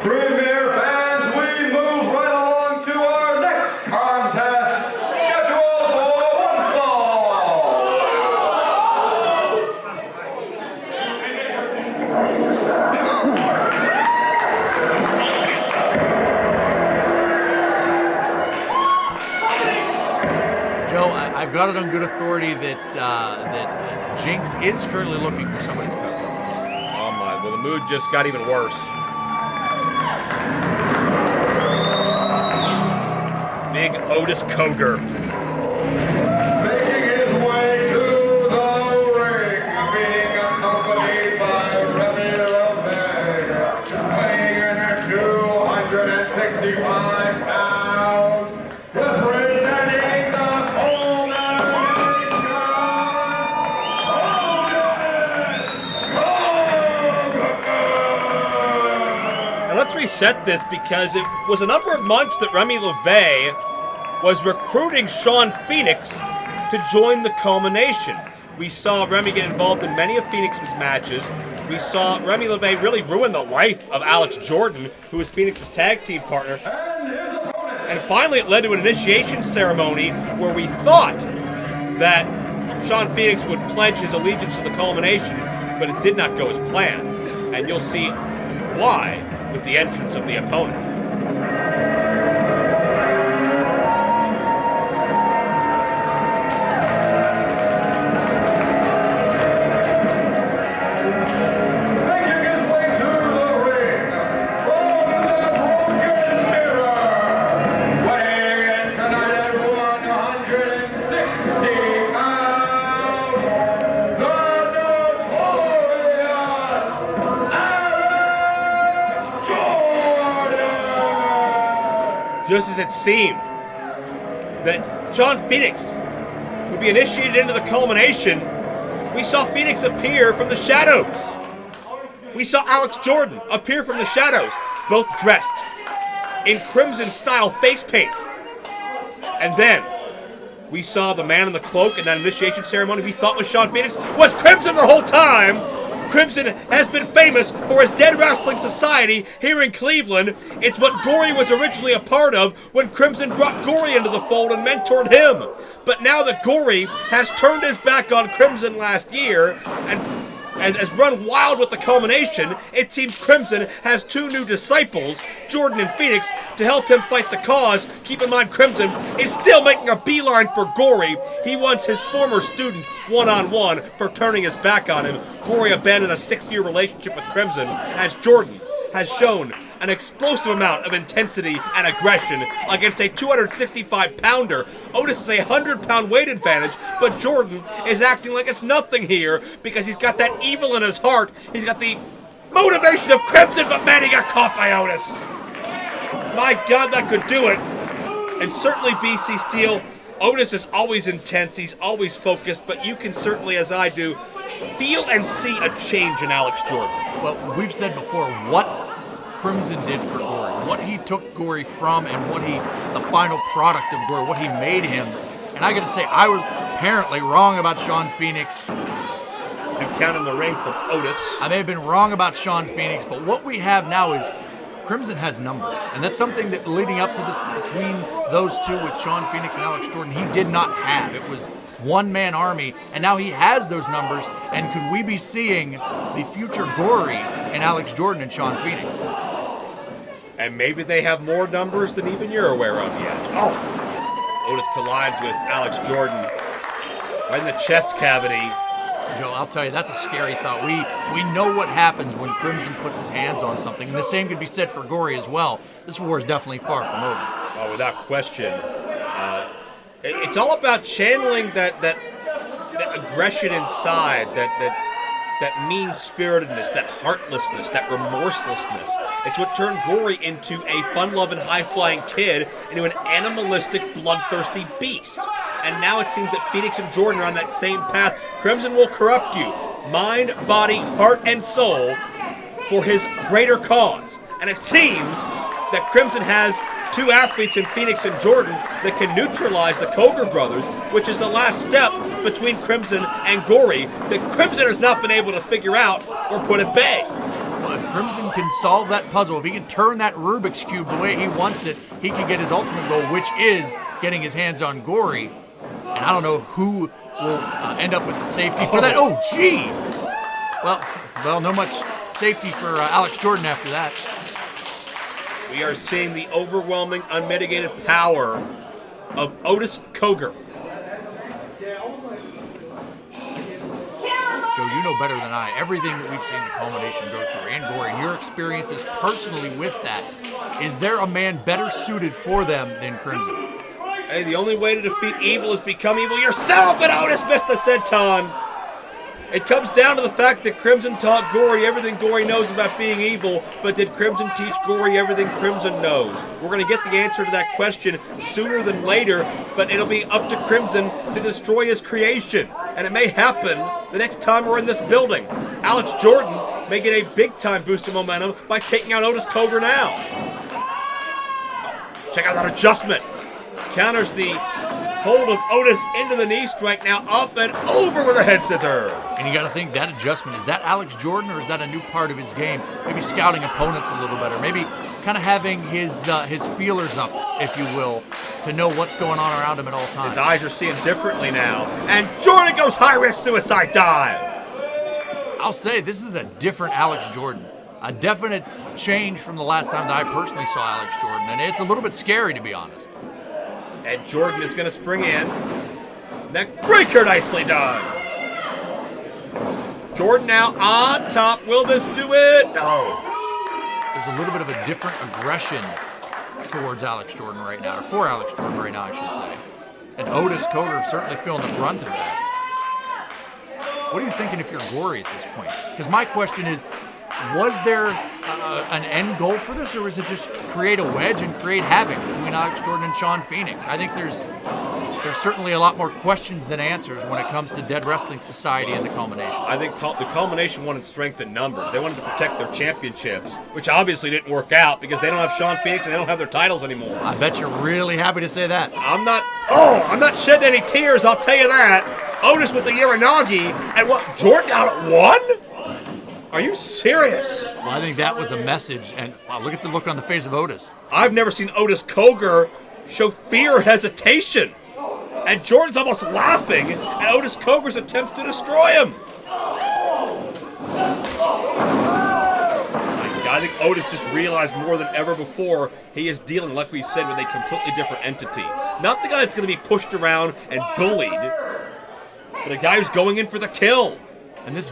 Premier fans, we move right along to our next contest. Scheduled for one fall. Joe, I've got it on good authority that Jinx is currently looking for somebody's cover. Oh my, well the mood just got even worse. Big Otis Cogar. Making his way to the ring, being accompanied by Remy LeVay, weighing in at 265 pounds, representing the culmination, Otis Cogar! And let's reset this because it was a number of months that Remy LeVay was recruiting Sean Phoenix to join the culmination. We saw Remy get involved in many of Phoenix's matches. We saw Remy LeVay really ruin the life of Alex Jordan, who was Phoenix's tag team partner. And finally it led to an initiation ceremony where we thought that Sean Phoenix would pledge his allegiance to the culmination, but it did not go as planned. And you'll see why with the entrance of the opponent. Just as it seemed that Sean Phoenix would be initiated into the culmination, we saw Phoenix appear from the shadows. We saw Alex Jordan appear from the shadows, both dressed in crimson-style face paint. And then we saw the man in the cloak in that initiation ceremony we thought was Sean Phoenix was Crimson the whole time. Crimson has been famous for his Dead Wrestling Society here in Cleveland. It's what Gory was originally a part of when Crimson brought Gory into the fold and mentored him. But now that Gory has turned his back on Crimson last year and has run wild with the culmination, it seems Crimson has two new disciples, Jordan and Phoenix, to help him fight the cause. Keep in mind, Crimson is still making a beeline for Gory. He wants his former student one-on-one for turning his back on him. Gory abandoned a 6-year relationship with Crimson as Jordan has shown an explosive amount of intensity and aggression against a 265-pounder. Otis is a 100-pound weight advantage, but Jordan is acting like it's nothing here because he's got that evil in his heart. He's got the motivation of Crimson, but man, he got caught by Otis. My God, that could do it. And certainly BC Steel, Otis is always intense, he's always focused, but you can certainly, as I do, feel and see a change in Alex Jordan. Well, we've said before what Crimson did for Gory, what he took Gory from, and what the final product of Gory, what he made him. And I got to say, I was apparently wrong about Sean Phoenix. 2 count in the ring from Otis. I may have been wrong about Sean Phoenix, but what we have now is Crimson has numbers. And that's something that leading up to this, between those two with Sean Phoenix and Alex Jordan, he did not have. It was one-man army, and now he has those numbers. And could we be seeing the future Gory in Alex Jordan and Sean Phoenix? And maybe they have more numbers than even you're aware of yet. Oh! Otis collides with Alex Jordan right in the chest cavity. Joe, I'll tell you, that's a scary thought. We know what happens when Crimson puts his hands on something, and the same could be said for Gory as well. This war is definitely far from over. Oh, without question. It's all about channeling that aggression inside, that mean-spiritedness, that heartlessness, that remorselessness. It's what turned Gory into a fun-loving, high-flying kid into an animalistic, bloodthirsty beast. And now it seems that Phoenix and Jordan are on that same path. Crimson will corrupt you, mind, body, heart, and soul, for his greater cause. And it seems that Crimson has 2 athletes in Phoenix and Jordan that can neutralize the Cogar brothers, which is the last step between Crimson and Gory that Crimson has not been able to figure out or put at bay. Well, if Crimson can solve that puzzle, if he can turn that Rubik's Cube the way he wants it, he can get his ultimate goal, which is getting his hands on Gory. And I don't know who will end up with the safety for that. Oh, jeez! Well, no much safety for Alex Jordan after that. We are seeing the overwhelming, unmitigated power of Otis Cogar. Joe, you know better than I. Everything that we've seen the culmination go through, and Gory, and your experiences personally with that, is there a man better suited for them than Crimson? Hey, the only way to defeat evil is become evil yourself, and Otis missed the senton. It comes down to the fact that Crimson taught Gory everything Gory knows about being evil, but did Crimson teach Gory everything Crimson knows? We're going to get the answer to that question sooner than later, but it'll be up to Crimson to destroy his creation. And it may happen the next time we're in this building. Alex Jordan may get a big-time boost of momentum by taking out Otis Cogar now. Check out that adjustment. Counters the hold of Otis into the knee strike, now up and over with a head scissor. And you got to think, that adjustment, is that Alex Jordan or is that a new part of his game? Maybe scouting opponents a little better. Maybe kind of having his feelers up, if you will, to know what's going on around him at all times. His eyes are seeing differently now. And Jordan goes high-risk suicide dive. I'll say, this is a different Alex Jordan. A definite change from the last time that I personally saw Alex Jordan. And it's a little bit scary, to be honest. And Jordan is going to spring in. Neck breaker, nicely done. Jordan now on top. Will this do it? No. There's a little bit of a different aggression towards Alex Jordan right now, or for Alex Jordan right now, I should say. And Otis Cogar certainly feeling the brunt of that. What are you thinking if you're Gory at this point? Because my question is, was there an end goal for this, or is it just create a wedge and create havoc between Alex Jordan and Sean Phoenix? I think there's certainly a lot more questions than answers when it comes to Dead Wrestling Society and the culmination. I think the culmination wanted strength in numbers. They wanted to protect their championships, which obviously didn't work out because they don't have Sean Phoenix and they don't have their titles anymore. I bet you're really happy to say that. I'm not shedding any tears, I'll tell you that. Otis with the Uranagi, and what, Jordan out at 1? Are you serious? Well, I think that was a message, and wow, look at the look on the face of Otis. I've never seen Otis Cogar show fear or hesitation. And Jordan's almost laughing at Otis Cogar's attempts to destroy him. I think Otis just realized more than ever before he is dealing, like we said, with a completely different entity. Not the guy that's going to be pushed around and bullied, but a guy who's going in for the kill. And this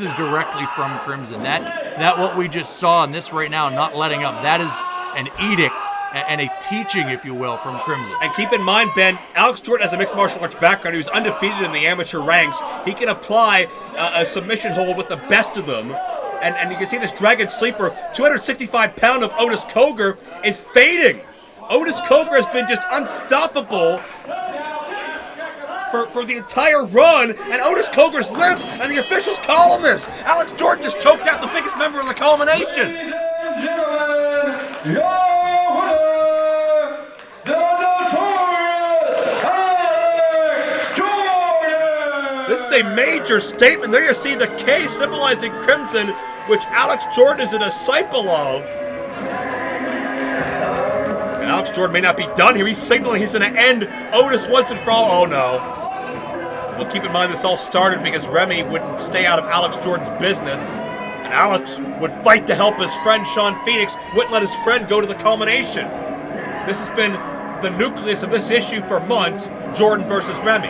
is directly from Crimson. That what we just saw in this right now, not letting up, that is an edict and a teaching, if you will, from Crimson. And keep in mind, Ben, Alex Jordan has a mixed martial arts background. He was undefeated in the amateur ranks. He can apply a submission hold with the best of them. And you can see this Dragon Sleeper, 265-pound of Otis Cogar, is fading. Otis Cogar has been just unstoppable for the entire run, and Otis Cogar's limp, and the officials calling this. Alex Jordan just choked out the biggest member of the culmination. Ladies and gentlemen, your winner, the notorious Alex Jordan! This is a major statement. There you see the K symbolizing Crimson, which Alex Jordan is a disciple of. And Alex Jordan may not be done here. He's signaling he's going to end Otis once and for all. Oh, no. Well, keep in mind this all started because Remy wouldn't stay out of Alex Jordan's business. And Alex would fight to help his friend Sean Phoenix, wouldn't let his friend go to the culmination. This has been the nucleus of this issue for months, Jordan versus Remy.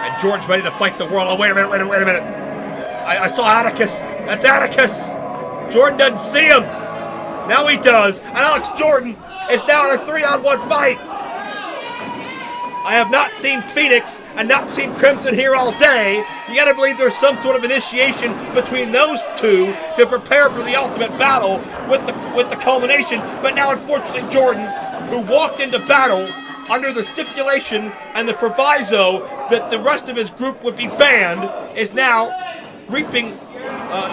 And Jordan's ready to fight the world. Oh, wait a minute. I saw Atticus. That's Atticus. Jordan doesn't see him. Now he does. And Alex Jordan is now in a 3-on-1 fight. I have not seen Phoenix and not seen Crimson here all day. You gotta believe there's some sort of initiation between those two to prepare for the ultimate battle with the culmination. But now, unfortunately, Jordan, who walked into battle under the stipulation and the proviso that the rest of his group would be banned, is now reaping,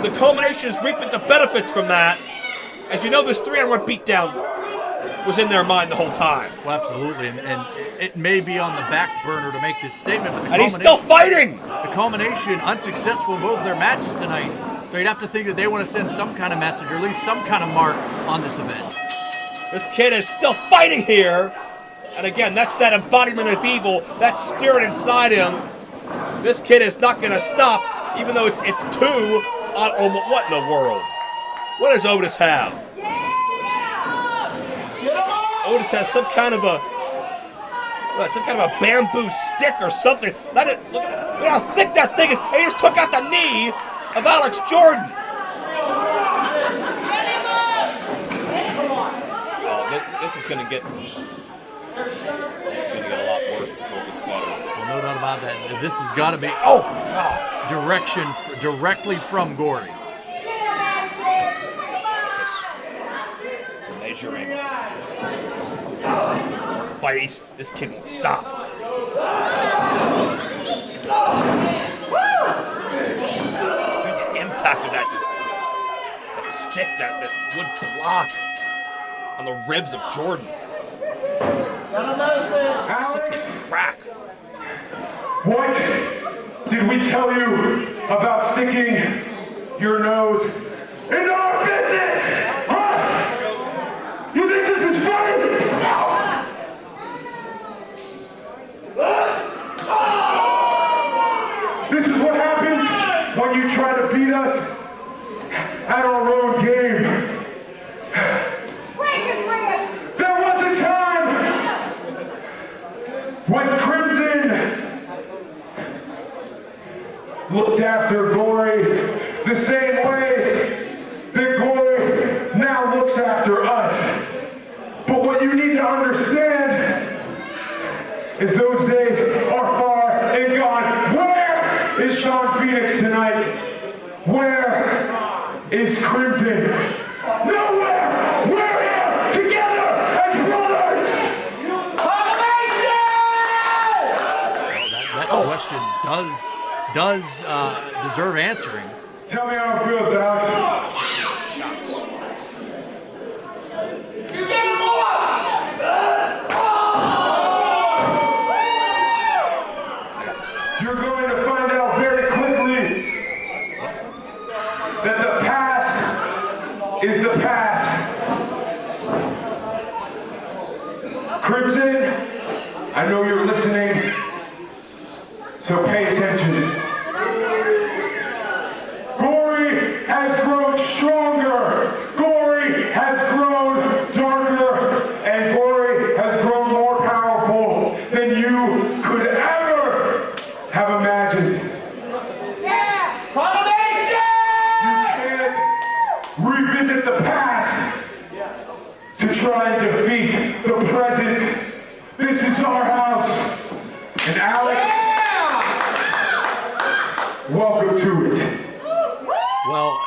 the culmination is reaping the benefits from that. As you know, this 3-on-1 beatdown was in their mind the whole time. Well, absolutely, and it may be on the back burner to make this statement, but And he's still fighting! The culmination, unsuccessful in both of their matches tonight, so you'd have to think that they want to send some kind of message or leave some kind of mark on this event. This kid is still fighting here. And again, that's that embodiment of evil, that spirit inside him. This kid is not going to stop, even though it's two. What in the world? What does Otis have? Otis has some kind of a bamboo stick or something. Look at how thick that thing is. He just took out the knee of Alex Jordan. Oh, this is going to get a lot worse before it gets better. Well, no doubt about that. This has got to be directly from Gory. Measuring. Fight. This kid won't stop. The impact of that stick, that wood block on the ribs of Jordan. Alex, crack. what did we tell you about sticking your nose into our business? Huh? You think this is funny? This is what happens when you try to beat us at our own game. There was a time when Crimson looked after Gory the same way that Gory now looks after us. But what you need to understand is those days are far and gone. Where is Sean Phoenix tonight? Where is Crimson? Nowhere! We're here together as brothers! That question does deserve answering. Tell me how it feels, Alex. You're going to find out very quickly that the past is the past. Crimson, I know you're listening, so pay attention. Gory has grown stronger. Gory has grown darker. And Gory has grown more powerful than you could ever have imagined. Yeah! Combination! You can't revisit the past to try and defeat the present. This is our house. And Alex, welcome to it. Well,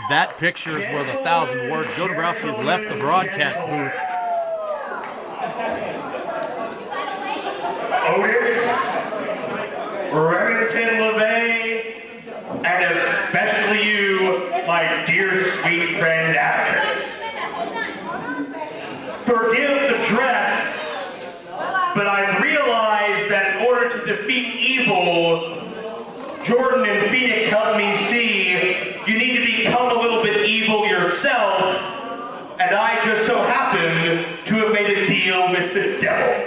that picture is worth 1,000 words. Joe Dombrowski has left the broadcast booth. Otis, Remington LeVay, and especially you, my dear sweet friend Atticus. Forgive the dress, but I've realized that in order to defeat evil, Jordan and Phoenix helped me see you need to become a little bit evil yourself, and I just so happen to have made a deal with the devil.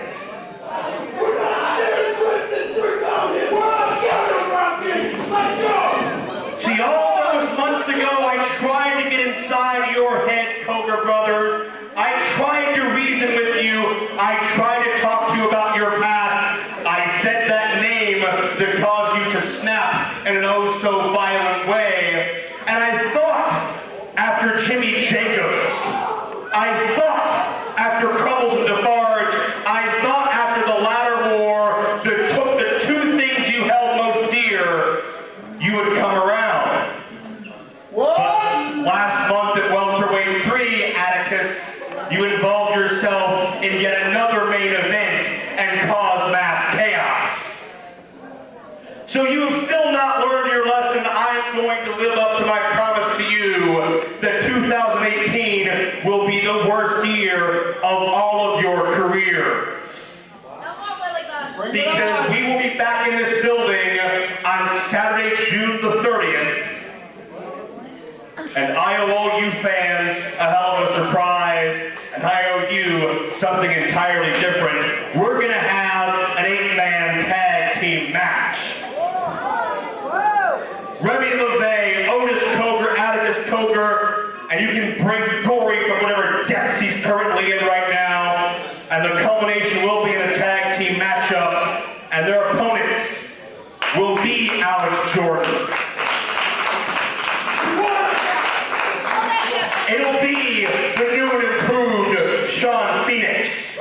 See, all those months ago, I tried to get inside your head, Cogar brothers. I tried to reason with you. I tried to talk to you about your past. I said that name that caused you to snap in an oh so violent way. And I thought, after Jimmy Jacobs, I thought after Crumbles and DeBarge, I thought after the latter war that took the two things you held most dear, you would come around. But last month at welterweight 3, Atticus, you involved yourself in yet another main event and caused mass chaos. So you have still not learned your lesson. I'm going to live up to my promise to you that 2018 will be the worst year of all of your careers. Because we will be back in this building on Saturday, June the 30th. And I owe all you fans a hell of a surprise, and I owe you something entirely different. We're going to have an 8-man tag team match. Remy LeVay, Otis Cogar, Otis Cogar, and you can bring Gory from whatever depths he's currently in right now. And the culmination will be in a tag team matchup, and their opponents will be Alex Jordan. It'll be the new and improved Sean Phoenix.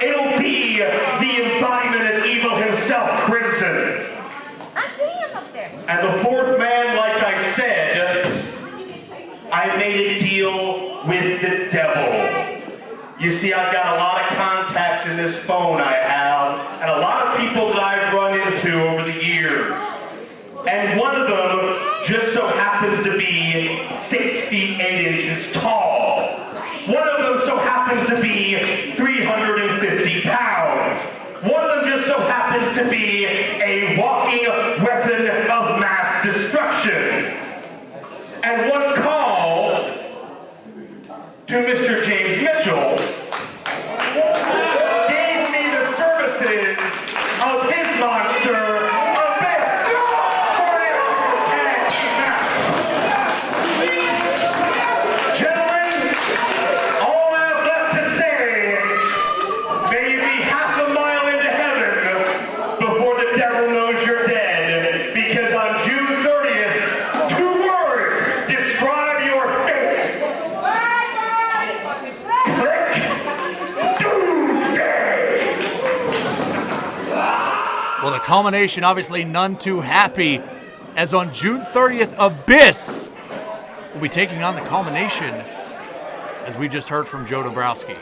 It'll be the embodiment of evil himself, Crimson. I see him up there. And the fourth man, like I said, I made a deal with the devil. You see, I've got a lot of contacts in this phone I have, and a lot of people that I've run into over the years. And one of them just so happens to be 6 feet 8 inches tall. One of them so happens to be 350 pounds. One of them just so happens to be a walking weapon of mass destruction. And one call to Mr. James Mitchell gave me the services of his monster, Abyss, for an tag team match. Gentlemen, all I have left to say, may you be half a mile into heaven before the devil knows you're dead, because on June 30th, 2 words describe your fate. Click Doomsday! Well, the culmination, obviously none too happy, as on June 30th, Abyss will be taking on the culmination, as we just heard from Joe Dombrowski.